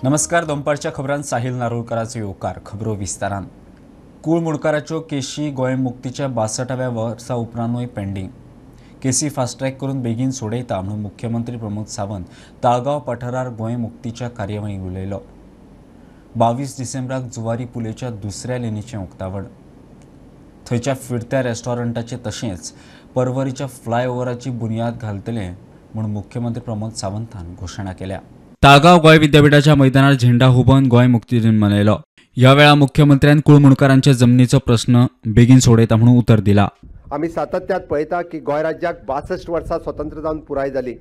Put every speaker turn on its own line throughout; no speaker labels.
नमस्कार. दनपारच्या खबरांत साहिल नारोलकराचो येवकार. खबरो विस्तारान. कूळ मुणकाराच्यो केशी गोंय मुक्तीच्या 62व्या वर्सा उपरांतूय पेंडींग. केसी फास्ट ट्रॅक करून बेगीन सोडयता म्हणून मुख्यमंत्री प्रमोद सावंत ताळगांव पठारार गोंय मुक्तीच्या कार्यावळीक उलयलो. 22 डिसेंबराक जुवारी पुलेच्या दुसऱ्या लेनीचें उक्तावण. थंयच्या फिरत्या रेस्टॉरंटाचे तशेंच परवरीच्या फ्लायओव्हराची बुनयाद घालतले म्हणून मुख्यमंत्री प्रमोद सावंतान घोशणा केल्या. ताळगांव गोंय विद्यापीठाच्या मैदानार झेंडा हुबोवन गोंय मुक्ती दिन मनयलो. ह्या वेळा मुख्यमंत्र्यान कुळ मुणकारांच्या जमनीचो प्रश्न बेगीन सोडयता म्हणून उतर दिला.
आमी सातत्यात पळयता की गोंय राज्याक 62 वर्सां स्वतंत्र जावन पुराय जाली,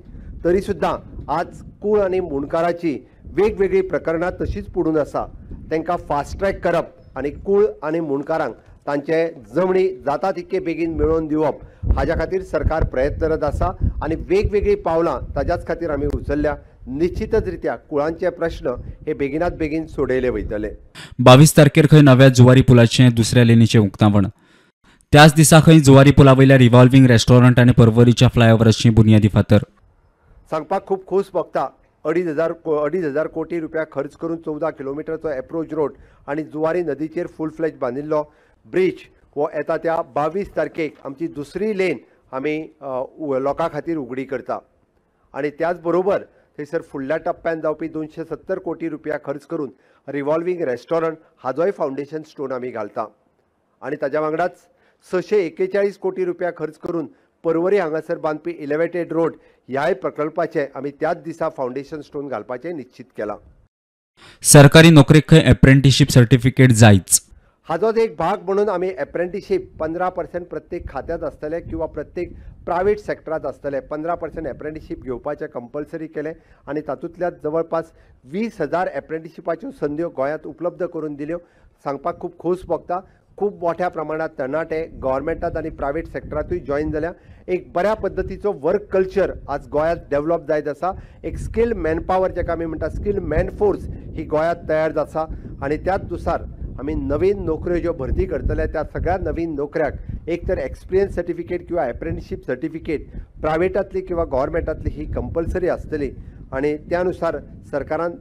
तरी सुद्दां आज कूळ आनी मुणकाराची वेगवेगळी प्रकरणां तशीच पडून आसा. तांकां फास्ट ट्रॅक करप आनी कूळ आनी मुणकारांक तांचे जमणी जाता तितके बेगीन मेळोवन दिवप हाच्या खातीर सरकार प्रयत्नरत आसा आनी वेगवेगळी पावलां ताच्याच खातीर आमी उचल्ल्या. निश्चितच रित्या कुळांचे प्रश्न हे बेगिनात बेगीन सोडयले वयतले.
22 तारखेर खंय नव्या जुवारी पुलाचें दुसऱ्या लेनीचें उक्तावण. त्याच दिसा खंय जुवारी पुला वयल्या रिव्हॉल्विंग रेस्टॉरंट आनी परवरीच्या फ्लायओव्हराची बुनयादी फातर.
सांगपाक खूब खोस भोगता. 2,500 कोटी रुपया खर्च करून 14 किलोमिटरचो एप्रोच रोड आनी जुवारी नदीचेर फूल फ्लेज बांदिल्लो ब्रिज हो येता त्या 22 तारखेक आमची दुसरी लेन आमी लोकां खातीर उगडी करता. आनी त्याच बरोबर थंयसर फुडल्या टप्प्यान जावपी 270 कोटी रुपया खर्च करून रिव्हॉल्विंग रेस्टॉरंट हाजोय फावंडेशन स्टोन आमी घालता. आनी ताच्या वांगडाच 641 कोटी रुपया खर्च करून परवरी हांगासर बांदपी इलेवेटेड रोड ह्याय प्रकल्पाचे आमी त्याच दिसा फावंडेशन स्टोन घालपाचें निश्चित केलां.
सरकारी नोकरेक खंय एप्रेंटिसशीप सर्टिफिकेट जायच.
हाजोच एक भाग म्हणून आमी एप्रेंटिसशीप 15% प्रत्येक खात्यात आसतले किंवा प्रत्येक प्रायवेट सेक्टरात आसतले. 15% एप्रेंटिसशीप घेवपाचें कंपल्सरी केलें आनी तातूंतल्यान जवळपास 20,000 एप्रेंटिसशिपाच्यो संद्यो गोंयांत उपलब्ध करून दिल्यो. सांगपाक खूब खोस भोगता. खूब मोठ्या प्रमाणात तरणाटे गव्हर्मेंटात आनी प्रायवेट सेक्टरातूय जॉईन जाल्या. एक बऱ्या पद्दतीचो वर्क कल्चर आज गोंयांत डेव्हलप जायत आसा. एक स्किल्ड मॅनपावर जेका आमी म्हणटा स्किल्ड मॅन फोर्स ही गोंयांत तयार आसा आनी त्याच नुसार आमी नवीन नोकऱ्यो ज्यो भरती करतले त्या सगळ्या नवीन नोकऱ्याक एक तर एक्सपिरियन्स सर्टिफिकेट किंवा एप्रेंटिसशीप सर्टिफिकेट प्रायवेटातली किंवा गव्हर्मेंटातली ही कंपल्सरी आसतली आनी त्यानुसार सरकारान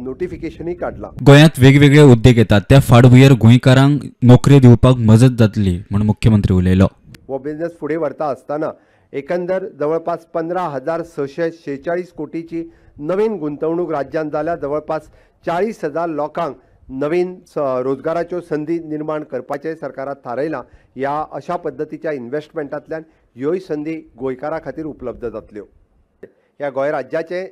नोटिफिकेशनूय काडलां.
गोंयांत वेगवेगळे उद्देग येतात त्या फाटभुंयेर गोंयकारांक नोकऱ्यो दिवपाक मजत जातली म्हणून मुख्यमंत्री उलयलो.
हो बिझनेस फुडें व्हरता आसतना एकंदर जवळपास 15,646 कोटीची नवीन गुंतवणूक राज्यांत जाल्या. जवळपास 40,000 लोकांक नवीन रोजगाराच्यो संदी निर्माण करपाचें सरकारान थारायलां. ह्या अशा पद्दतीच्या इन्व्हेस्टमेंटांतल्यान ह्योय संदी गोंयकारां खातीर उपलब्ध जातल्यो. ह्या गोंय राज्याचे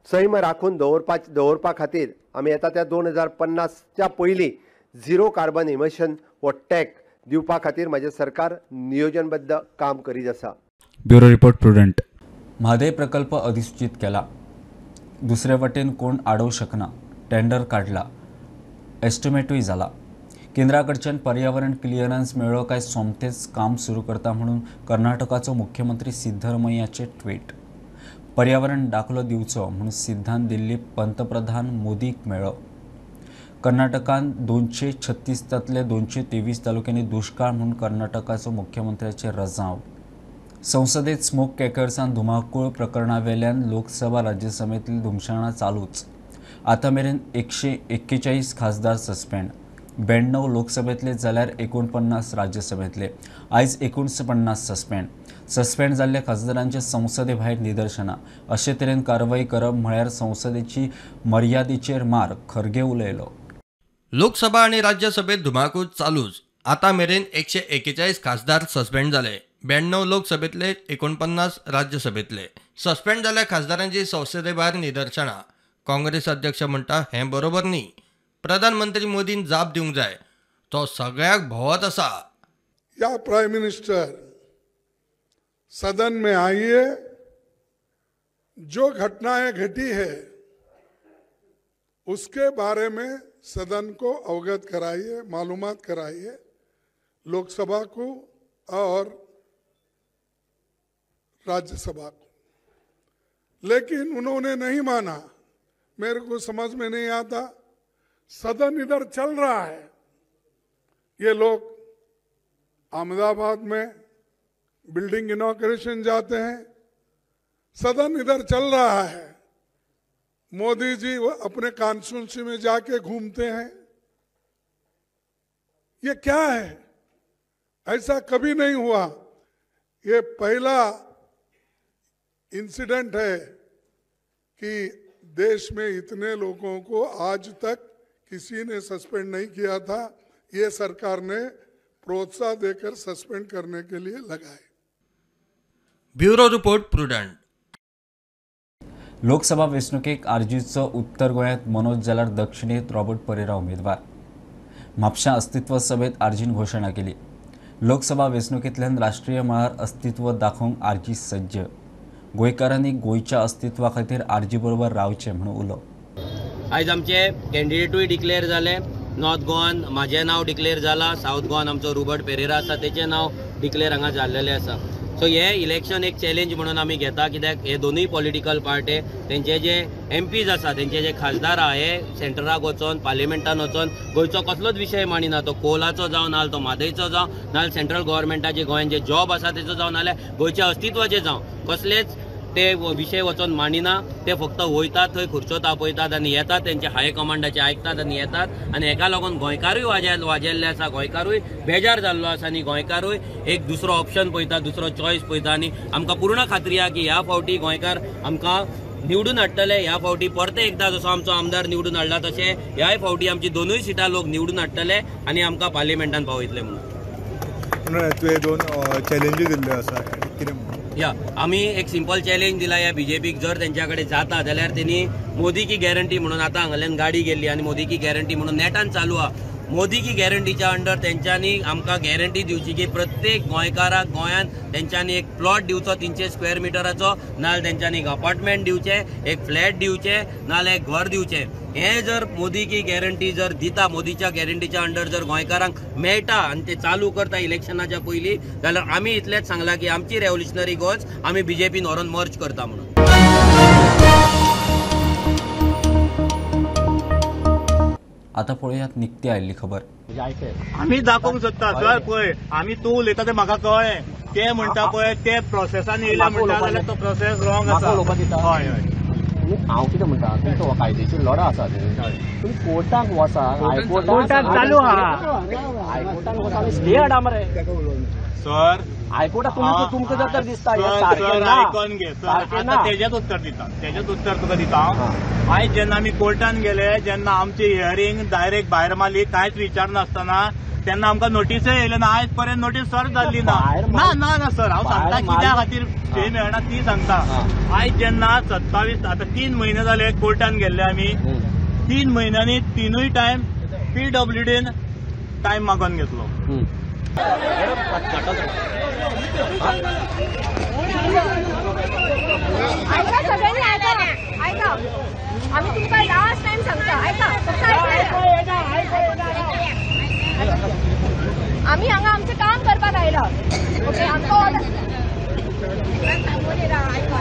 सैम राखून दवरपा खातीर आमी येता त्या 2050च्या पयलीं झिरो कार्बन इमिशन हो टॅक दिवपा खातीर म्हाजें सरकार नियोजनबद्ध काम करीत आसा.
Bureau report prudent. म्हादय प्रकल्प अधिसूचित केला. दुसरे वटेन कोण आडोवंक शकना. टेंडर काडला. एस्टिमेटूय जाला. केंद्रा कडच्यान पर्यावरण क्लियरन्स मेळ्ळो काय सोमतेच काम सुरू करता म्हणून कर्नाटकाचो मुख्यमंत्री सिद्धरमैयाचे ट्वीट. पर्यावरण दाखलो दिवचो म्हणून सिद्धांत दिल्ली पंतप्रधान मोदीक मेळ्ळो. कर्नाटकान 236तांतले 223 तालुक्यांनी दुष्काळ म्हणून कर्नाटकाचो मुख्यमंत्र्याचे रजांव. संसदेत स्मोक क्रॅकर्सान धुमाकूळ प्रकरणावेल्यान लोकसभा राज्यसभेतली धुमशाणां चालूच. आतां मेरेन 141 खासदार सस्पेंड. 92 लोकसभेतले जाल्यार 49 राज्यसभेतले. आयज 49 सस्पेंड जाल्ल्या खासदारांचे संसदे भायर निदर्शनां. अशे तरेन कारवाई करप म्हळ्यार संसदेची मर्यादेचेर मार. खरगे उलयलो.
लोकसभा आणि राज्यसभेत धुमाकूळ चालूच. आता मेरेन 141 खासदार सस्पेंड जाले. 92 लोकसभेतले 49 राज्यसभेतले. सस्पेंड जाल्ल्या खासदारांची संसदे भायर निदर्शनां. काँग्रेस अध्यक्ष म्हणटा हें बरोबर न्ही. प्रधानमंत्री मोदीन जाप दिवंक जाय. तो सगळ्याक भोवत आसा.
या प्राइम मिनिस्टर सदन में आइए, जो घटनाएं घटी है उसके बारे में सदन को अवगत कराइए, मालूमात कराइए लोकसभा को और राज्यसभा को. लेकिन उन्होंने नहीं माना. मेरे को समझ में नहीं आता. सदन इधर चल रहा है, ये लोग अहमदाबाद में बिल्डिंग इनॉग्रेशन जाते हैं, सदन इधर चल रहा है, मोदी जी वो अपने कॉन्स्टिट्यूंसी में जाके घूमते हैं। ये क्या है? ऐसा कभी नहीं हुआ। ये पहला इंसिडेंट है कि देश में इतने लोगों को आज तक किसी ने सस्पेंड नहीं किया था। ये सरकार ने प्रोत्साहन देकर सस्पेंड करने के लिए लगाए।
Bureau report Prudent.
लोकसभा वेंचणुकेक आर्जीचं उत्तर गोंयांत मनोज जाल्यार दक्षिणेत रॉबर्ट परेरा उमेदवार। म्हापशां अस्तित्व सभेत आर्जीन घोषणा केली। लोकसभा वेंचणुकेंतल्यान राष्ट्रीय मळार अस्तित्व दाखोवंक आर्जी सज्ज। गोंयकारांनी गोंयच्या अस्तित्वा खातीर आर्जी बरोबर रावचें म्हणून उलो।
आयज आमचे कॅन्डिडेटूय डिक्लेअर जाले। नॉर्थ गोवान म्हाजें नांव डिक्लेअर जाला, साऊथ गोवान आमचो रॉबर्ट पेरेरा आसा तेचें नांव डिक्लेअर हांगा जाल्लेलें आसा। सो हे इलेक्शन एक चॅलेंज म्हणून आमी घेता, कित्याक हे दोनूय पॉलिटिकल पार्टी तेंचे जे एमपीज आसा, तेंचे जे खासदार आहा, हे सेंटराक वचोन पार्लिमेंटान वचोन गोंयचो कसलोच विशय मांडिना। तो कोलाचो जावं नाल्यार तो म्हादयचो जावं नाल्यार सेंट्रल गव्हर्मेंटाचे गोंयान जे जॉब आसा तेचो जावं नाल्यार गोंयच्या अस्तित्वाचे जावं कसलेच ते विशय वचोन मांडिना। ते फक्त वयतात थंय खुर्च्यो तापयतात आनी येतात, तेंचे हाय कमांडाचे आयकतात आनी येतात। आनी हेका लागून गोंयकारूय वाजेल्ले आसा, गोंयकारूय बेजार जाल्लो आसा आनी गोंयकारूय एक दुसरो ऑप्शन पळयता, दुसरो चॉयस पळयता। आनी आमकां पूर्ण खात्री आहा की ह्या फावटी गोंयकार आमकां निवडून हाडटले। ह्या फावटी परते एकदा जसो आमचो आमदार निवडून हाडला तशें ह्याय फावटी आमची दोनूय सिटां लोक निवडून हाडटले आनी आमकां पार्लिमेंटान पावयतले म्हणून।
तुवें दोन चॅलेंजीस दिल्ल्यो आसा, कितें म्हणून?
या आमी एक सिंपल चॅलेंज दिला या बीजेपीक, जर तेंच्या कडेन जाता जाल्यार तेणी मोदी की गॅरंटी म्हणून आतां हांगाल्यान गाडी गेल्ली आनी मोदी की गॅरंटी म्हणून नेटान चालू आहा। मोदी की गॅरंटीच्या अंडर तेंच्यांनी आमकां गॅरंटी दिवची की प्रत्येक गोंयकाराक गोंयांत तेंच्यांनी एक प्लॉट दिवचो 300 स्क्वेअर मिटराचो, नाल्यार तेंच्यांनी एक अपार्टमेंट दिवचे, एक फ्लॅट दिवचे, नाल्यार एक घर दिवचे। हे जर मोदी की गॅरंटी जर दिता, मोदीच्या गॅरंटीच्या अंडर जर गोंयकारांक मेळटा आनी ते चालू करता इलेक्शनाच्या पयलीं, जाल्यार आमी इतलेंच सांगला की आमची रेव्होल्युशनरी गोंच आमी बीजेपीन व्हरून मर्ज करता म्हणून।
आता पळयात निकती आयिल्ली खबर।
आमी दाखोवंक सोदता सर, पळय आमी तूं उलयता तें म्हाका कळ्ळें। ते म्हणटा पळय ते प्रोसेसान येयला म्हणटा जाल्यार तो प्रोसेस रॉंग आसा। हय हय,
हांव कितें म्हणटा, तुमचो कायदेशीर लढा आसा तुमी कोर्टाक वचा,
कोर्टाक चालू आहा,
हायकोर्टाक वचा आनी स्टे हाडा मरे
सर।
हायकोर्टाक तुमकां जर तर दिसता
सर आयकून घे सर, आतां तेजेच उत्तर दिता, तेजेच उत्तर तुका दिता। आयज जेन्ना आमी कोर्टान गेले, जेन्ना आमची हियरींग डायरेक्ट भायर मारली, कांयच विचारनासतना, तेन्ना आमकां नोटीसय येयल्यो ना। आयज पर्यंत नोटीस सर्व जाल्ली ना। ना ना सर, हांव सांगता कित्या खातीर स्टे मेळना ती सांगता। आयज जेन्ना 27 आतां 3 म्हयने जाले कोर्टान गेल्ले आमी, 3 म्हयन्यांनी तिनूय टायम PWDन टायम मागून घेतलो।
ऐका सगळ्यांनी, ऐका आम्ही तुमका लास्ट टाइम सांगता, ऐका फक्त आम्ही हांगा आमचें काम करपाक आयला। ओके,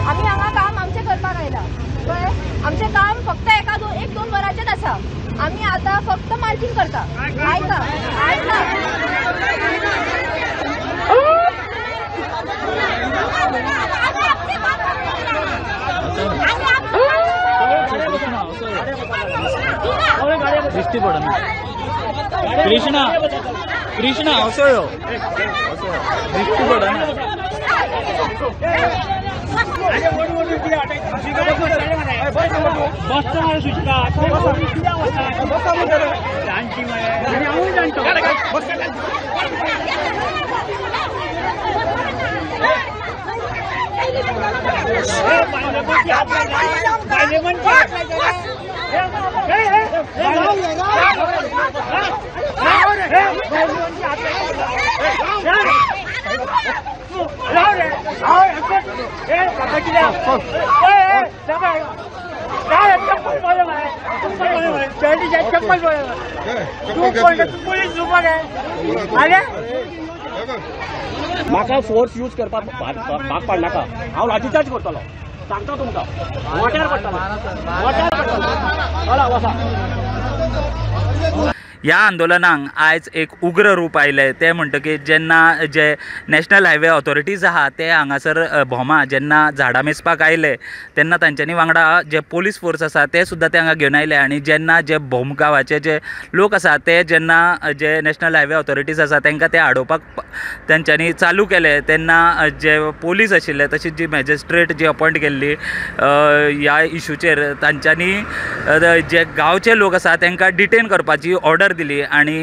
आम्ही हांगा काम आमचें करपाक आयला। कळ्ळें? आमचें काम फक्त एक दोन वरांचेच आसा। आम्ही आता फक्त मार्किंग करता। ऐका
कृष्णा कृष्णा असो यो दृष्टी पडना।
म्हाका फोर्स यूज करपाक भाग पाडनाका, हांव लाठीचार्ज करतलो, सांगता तुमकां। वाट्यार पडटलो, वाट्यार पडटलो।
ह्या आंदोलनाक आयज एक उग्र रूप आयले ते म्हणटकीर जेन्ना जे नॅशनल हायवे ऑथॉरिटीज आहा ते हांगासर भोमा जेन्ना झाडां मेजपाक आयले तेन्ना तांच्यांनी वांगडा जे पोलीस फोर्स आसा ते सुद्दां ते हांगा घेवन आयले आनी जेन्ना जे भोम गांवाचे जे लोक आसा ते जेन्ना जे नॅशनल हायवे ऑथॉरिटीज आसा तांकां ते आडोवपाक तांच्यांनी चालू केले तेन्ना जे पोलीस आशिल्ले तशीच जी मॅजिस्ट्रेट जी अपॉयंट केल्ली ह्या इशूचेर तांच्यांनी जे गांवचे लोक आसा तांकां डिटेन करपाची ऑर्डर दिली आनी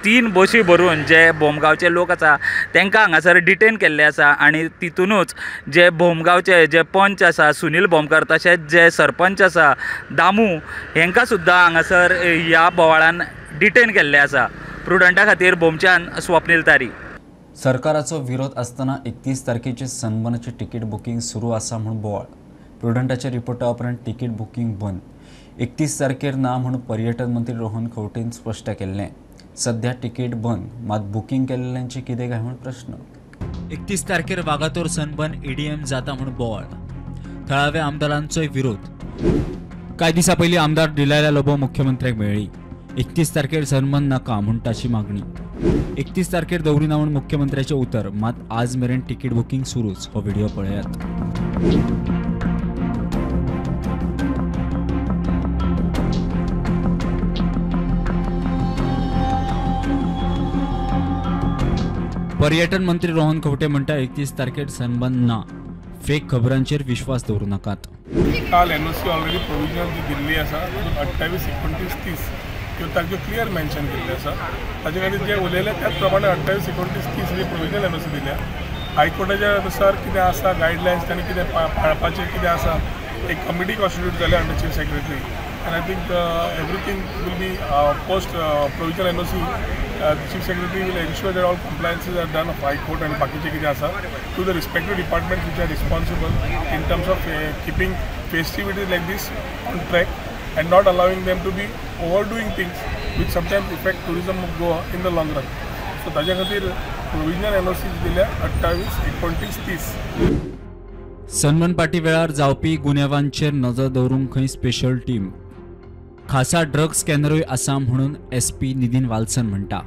3 बशी भरून जे भोमगांवचे लोक आसा तांकां हांगासर डिटेन केल्ले आसा आनी तितूनच जे भोमगांवचे जे पंच आसा सुनील भोमकर तशेंच जे सरपंच आसा दामू हांकां सुद्दां हांगासर ह्या बोवाळान डिटेन केल्ले आसा. प्रुडंटा खातीर भोमच्यान स्वप्नील तारी.
सरकाराचो विरोध आसतना 31 तारखेचे सनबर्नाची तिकीट बुकींग सुरू आसा म्हणून बोवाळ. प्रुडंटाच्या रिपोर्टा उपरांत तिकीट बुकींग बंद. 31 तारखेर ना म्हणून पर्यटन मंत्री रोहन खंवटेन स्पश्ट केल्लें. सध्या तिकीट बंद मात बुकींग केल्ल्यांची कितें काय म्हूण प्रश्न.
31 तारखेर वागातोर सनबर्न EDM जाता म्हणून बोवाळ. थळाव्या आमदारांचोय विरोध. कांय दिसा पयलीं आमदार डिलायला लोबो मुख्यमंत्र्याक मेळ्ळी. 31 तारखेर सनबर्न नाका म्हूण ताची मागणी. 31 तारखेर दवरिना म्हूण मुख्यमंत्र्याचें उतर मात आज मेरेन तिकीट बुकींग सुरूच. हो व्हिडिओ पळयात. पर्यटन मंत्री रोहन खंवटे म्हणटा 31 तारखेर सनबर्न ना. फेक खबरांचेर विश्वास दवरूं नाकात.
काल NOC ऑलरेडी प्रोविजनल जी दिल्ली आसा 28, 29, 30 ह्यो तारख्यो क्लियर मेन्शन केल्ले आसा. ताचे खातीर जे उलयले त्याच प्रमाणे 28, 29, 30 ही प्रोविजनल NOC दिल्या. हायकोर्टाच्या अनुसार कितें आसा गायडलायन्स तांणी कितें पाळपाचें कितें आसा एक कमिटी कॉन्स्टिट्यूट जाल्या under chief secretary and I think everything will be post provisional NOC. Chief Secretary will ensure that all compliances are done of High Court and बाकीचे कितें आसा to the respective departments which are responsible in terms of keeping festivities like this on track and not allowing them to be overdoing things which sometimes affect tourism of Goa in the long run. So ताज्या खातीर provisional NOC दिल्या 28, 29, 30.
Sunburn party वेळार जावपी गुन्यांवांचेर नजर दवरूंक खंय special team. खासा drug स्कॅनरूय आसा म्हणून SP नितीन वाल्सन म्हणटा.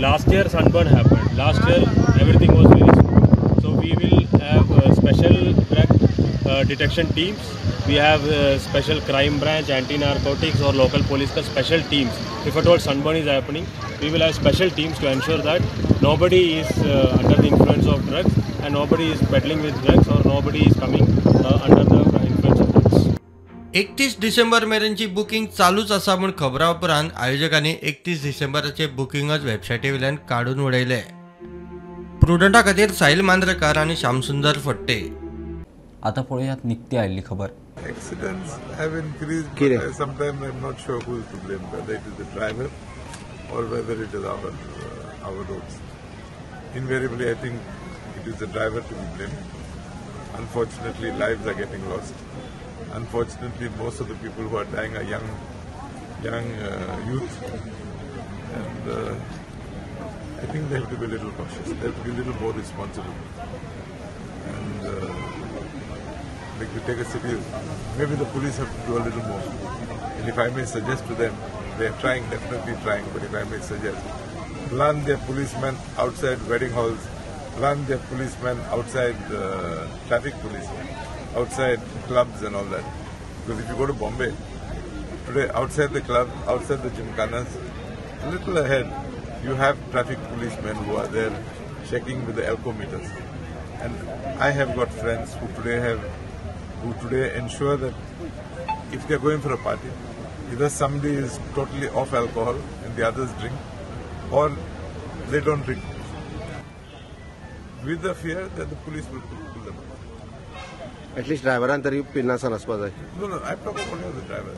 Last year sunburn happened. Last year everything was very smooth. So we will have special drug detection teams. We have special crime branch, anti-narcotics or local police special teams. If at all sunburn is happening, we will have special teams to ensure that nobody is under the influence of drugs and nobody is peddling with drugs or nobody is coming under the influence of drugs.
31 December मेरेनची booking चालूच आसा म्हूण खबरां उपरांत आयोजकांनी 31 डिसेंबराचे बुकींगच वेबसायटी वयल्यान काडून उडयले. प्रुडंटा खातीर साहिल मांद्रेकार आनी श्यामसुंदर फट्टे.
आता पळयात निकती आयिल्ली खबर.
Accidents have increased, but sometimes I'm not sure who is to blame, whether it is the driver or whether it is our roads. Invariably, I think it is the driver to be blamed. Unfortunately, lives are getting lost. Unfortunately, most of the people who are dying are young youth, and I think they have to be a little cautious. They have to be a little more responsible. And like to take a city, maybe the police have to do a little more. And if I may suggest to them, they are trying, definitely trying. But if I may suggest, run their policemen outside wedding halls, run their policemen outside traffic police, outside clubs and all that. Because if you go to Bombay, today outside the club, outside the gymkhanas, a little ahead, you have traffic policemen who are there checking with the alcometers. And I have got friends who today ensure that if they are going for a party, either somebody is totally off alcohol and the others drink, or they don't drink, with the fear that the police will pull them.
At least ड्रायव्हरान तरी पिनासन आसपा जाय.
No, I'm talking only of the driver.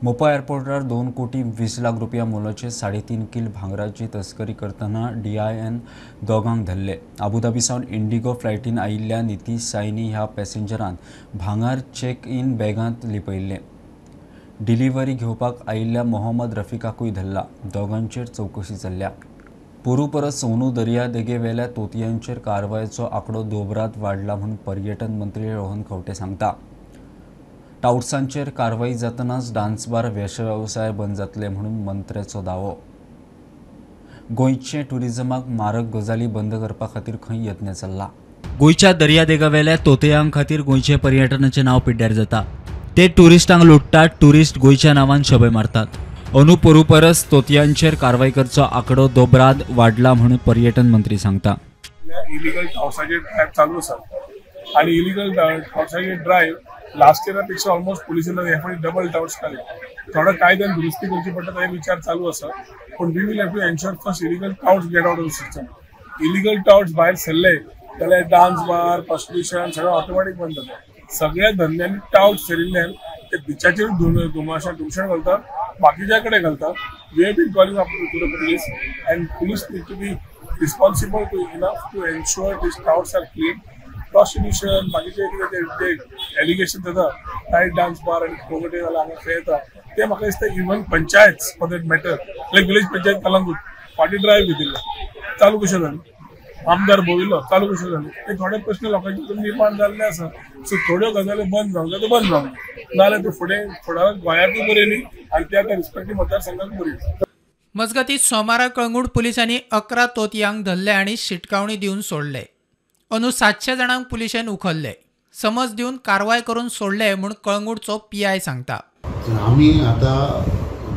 मोपा एअरपोर्टार 2 कोटी 20 लाख रुपया मोलाचे 3.5 किल भांगराची तस्करी करतना DIN दोगांक धरले. अबुधाबीसावन इंडिगो फ्लायटीन आयिल्ल्या नितीश सायनी ह्या पॅसेंजरान भांगार चेक इन बॅगांत लिपयल्ले. डिलिव्हरी घेवपाक आयिल्ल्या मोहम्मद रफिकाकूय धरला. दोगांचेर चवकशी चल्ल्या. पोरू परस सोनू दर्या देगेवेल्या तोतयांचेर कारवायेचो आंकडो दोबरात वाडला म्हणून पर्यटन मंत्री रोहन खंवटे सांगता. टाउट्सांचेर कारवाई जातनाच डान्स बार वेवसाय बंद जातले म्हणून मंत्र्याचो दावो. गोंयचे टुरिजमाक मारक गजाली बंद करपा खातीर खंय यत्न चल्ला.
गोंयच्या दर्यादेगावेल्या तोतयांक खातीर गोंयचे पर्यटनाचें नांव पिड्ड्यार जाता. ते ट्युरिस्टांक लुटतात. ट्युरिस्ट गोंयच्या नांवान शबय मारतात. अनुपरू परस तोतयांचेर कारवाई करचो आंकडो दोबराद वाडला म्हणून पर्यटन मंत्री सांगता.
इलिगल टाउट्साचे ड्रायव्ह चालू आसात आणि इलिगल टाउट्साचे ड्रायव्ह लास्ट इयरापेक्षा ऑलमोस्ट पुलिसांनी ह्या फावटी डबल टाउट्स काडले. थोडं कायद्यान दुरुस्ती करची पडटा हे विचार चालू आसा. पण we will have to ensure first illegal touts get out of the system. Illegal touts भायर सरले जाल्यार डान्स बार प्रॉस्टिट्यूशन सगळं ऑटोमॅटिक बंद जाता. सगळ्या धंद्यांनी टाउट्स सेरिल्ल्यान ते बिचाचेर धुमशान घालतात, बाकीच्या कडेन घालतात. We have been calling up to the police and police need to be responsible to enough to ensure these touts are clean. Prostitution, बाकीचे एलिगेशन जाता नाईट डान्स बार आणि प्रोगेटिव्ह वाला हांगा खेळटा ते म्हाका दिसता even panchayat for that matter like village panchayat Calangute फाटी ड्रायव्ह घेतिल्लो चालू कशें जालें. आमदार बोविल्लो चालू कशें जालें. ते थोडे प्रश्न लोकांचे निर्माण जाल्ले आसा. सो थोड्यो गजाली बंद जावंक जाय, बंद जावंक नाजाल्यार त्यो फुडें गोंयाकूय बऱ्यो न्ही आनी त्या रिस्पेक्टीव मतदारसंघाक बऱ्यो.
मजगतीं सोमारा कळंगूट पुलिसांनी 11 तोतयांक धरले आणि शिटकावणी दिवन सोडले. अंदू 700 जाणांक पुलिशेन उखल्ले. समज दिवन कारवाय करून सोडले म्हूण कळंगूटचो PI सांगता.
आमी आतां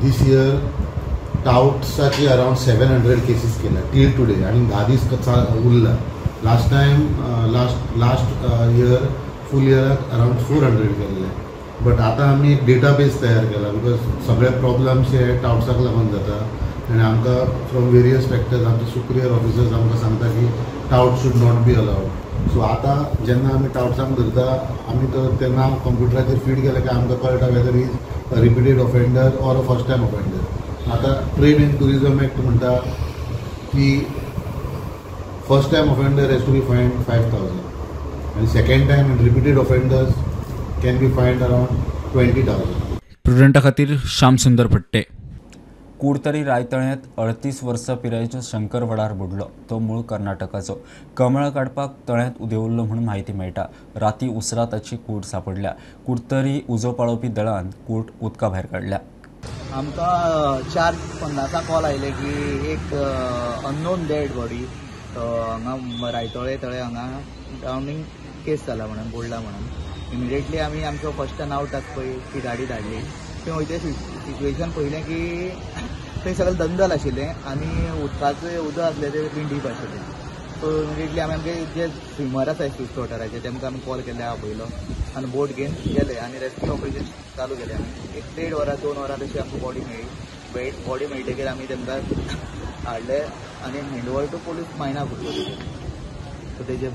दीस इयर टाउट्साचे अरावंड 700 केसीस केल्या टील टुडे आणि 10 दीस उरला. लास्ट टायम लास्ट इयर फूल इयराक अरावंड 400 केल्ले. बट आतां आमी एक डेटाबेस तयार केला बिकॉज सगळे प्रॉब्लम्स हे टाउट्साक लागून जाता आनी आमकां फ्रॉम वेरियस फॅक्टर्स आमचे सुप्रियर ऑफिसर्स आमकां सांगता की taut should not be allowed. So आतां जेन्ना आमी टाउट्सांक धरता आमी ते नांव कंप्युटराचेर फीड केलें की आमकां कळटा whether is a repeated offender or a first time offender. आतां ट्रेड इन टुरिजम एक्ट म्हणटा की first time offender has to be fined 5,000 आनी second time and repeated offenders can be fined around 20,000.
प्रुडंटा खातीर श्याम सुंदर पट्टे.
कुडतरी रायतळ्यांत 38 वर्सां पिरायेचो शंकर वडार बुडलो. तो मूळ कर्नाटकाचो. कमळ काडपाक तळ्यांत उदेवल्लो म्हणून म्हायती मेळटा. राती उसरा ताची कूड सापडल्या. कुडतरी उजो पाळोवपी दळान कूड उदका भायर काडल्या.
आमकां 4:50 कॉल आयले की एक अननोन डेड बॉडी हांगा रायतळे तळे हांगा ड्रावनींग केस जाला म्हणून बुडला म्हणून. इमिडिएटली आमी आमचो फर्स्ट नावटाक पळय ती गाडी धाडली. थंय वयते सिच्युएशन पळयलें की थंय सगळें दंगल आशिल्लें आनी उदकाचें उदक आसलें तें बीन डीप आशिल्लें. सो इमिडिएटली आमी आमचे जे स्विमर आसाय स्विफ्ट वॉटराचे तेमकां आमी कॉल केले आपयलो आनी बोट घेवन गेले आनी रेस्क्यू ऑपरेशन चालू केलें. आमी 1.5 वरां 2 वरां तशी आमकां बॉडी मेळ्ळी. बॉडी मेळटकीर आमी तेमकां हाडले आनी हँडओवर टू पुलीस मायना करतली. सो तेजे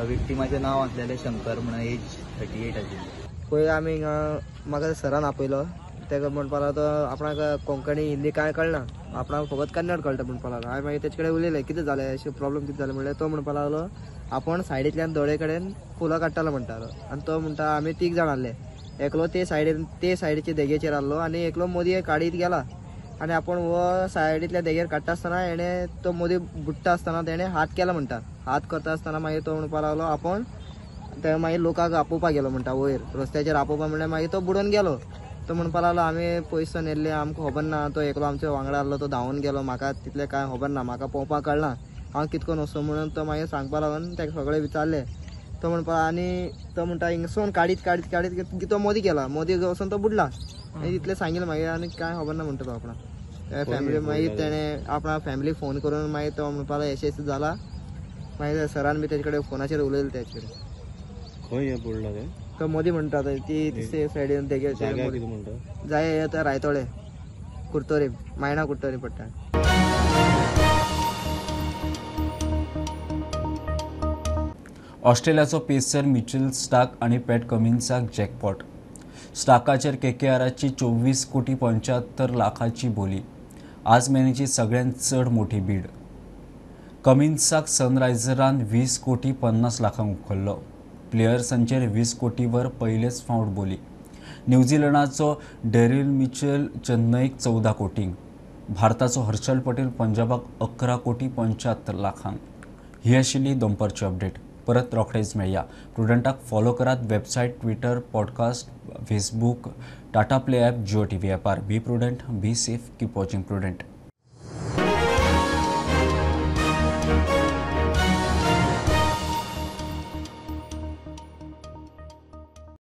विक्टिमाचें नांव आसलेलें शंकर म्हणून एज 38 आशिल्लें.
पयलीं आमी हिंगा म्हाका सरान आपयलो. तेका म्हणपा लागलो तो आपणाक कोंकणी हिंदी कांय कळना, आपणाक फकत कन्नड कळटा म्हणपा लागलो. हांवें मागीर तेचे कडेन उलयलें कितें जालें अशें प्रॉब्लम कितें जालें म्हणल्यार तो म्हणपा लागलो आपूण सायडींतल्यान दोळे कडेन फुलां काडटालो म्हणटालो. आनी तो म्हणटा आमी 3 जाण आहले. एकलो ते सायडीचे देगेचेर आहलो आनी एकलो मोदी काडीत गेला आनी आपूण हो सायडींतल्या देगेर काडटा आसतना हेणें तो मोदी बुडटा आसतना तेणें हात केला म्हणटा. हात करता आसतना मागीर तो म्हणपा लागलो आपूण ते मागीर लोकांक आपोवपाक गेलो म्हणटा वयर रस्त्याचेर आपोवपा म्हणल्यार मागीर तो बुडोवन गेलो. तो म्हणपा लागलो आमी पयस नेल्ले आमकां खबर ना. तो एकलो आमच्या वांगडा आहलो तो धांवून गेलो. म्हाका तितलें कांय खबर ना, म्हाका पोवपाक कळना, हांव कितकोन वचूं म्हणून तो मागीर सांगपा लागलो आनी ताका सगळें विचारलें. तो म्हणपा आनी तो म्हणटा हिंगसून काडीत तो मोदी गेला. मोदी वचून तो बुडला. इतलें सांगिल्लें मागीर आनी कांय खबर ना म्हणटा तो आपणाक. फॅमिली मागीर तेणें आपणा फॅमिलीक फोन करून मागीर तो म्हणपा लागलो अशें जाला. मागीर सरान बी तेजे कडेन फोनाचेर उलयलें तेजे कडेन.
खंय बुडला ते?
तो मोदी म्हणटा ती सायडीन तेगे जाय आतां रायतळे कुर्तोरी मायना कुर्तोरी पडटा.
ऑस्ट्रेलियाचो पेसर मिचेल स्टार्क आनी पॅट कमिन्साक जॅकपॉट. स्टार्काचेर KKRची 24,75,00,000ची बोली. आज मेरेनची सगळ्यांत चड मोठी बीड. कमिन्साक सनरायझरान 20,50,00,000 उखल्लो. प्लेयर्सांचेर 20 कोटीवर पयलेच फावट बोली. न्यूझीलंडाचो डेरिल मिचेल चेन्नईक 14 कोटींक. भारताचो हर्षल पटेल पंजाबाक 11,75,00,000. ही आशिल्ली दनपारची अपडेट. परत रोखडेच मेळया. प्रुडंटाक फॉलो करात website, Twitter, podcast, Facebook, Tata play app, Jio TV ॲपार. Be Prudent, be safe, keep watching prudent.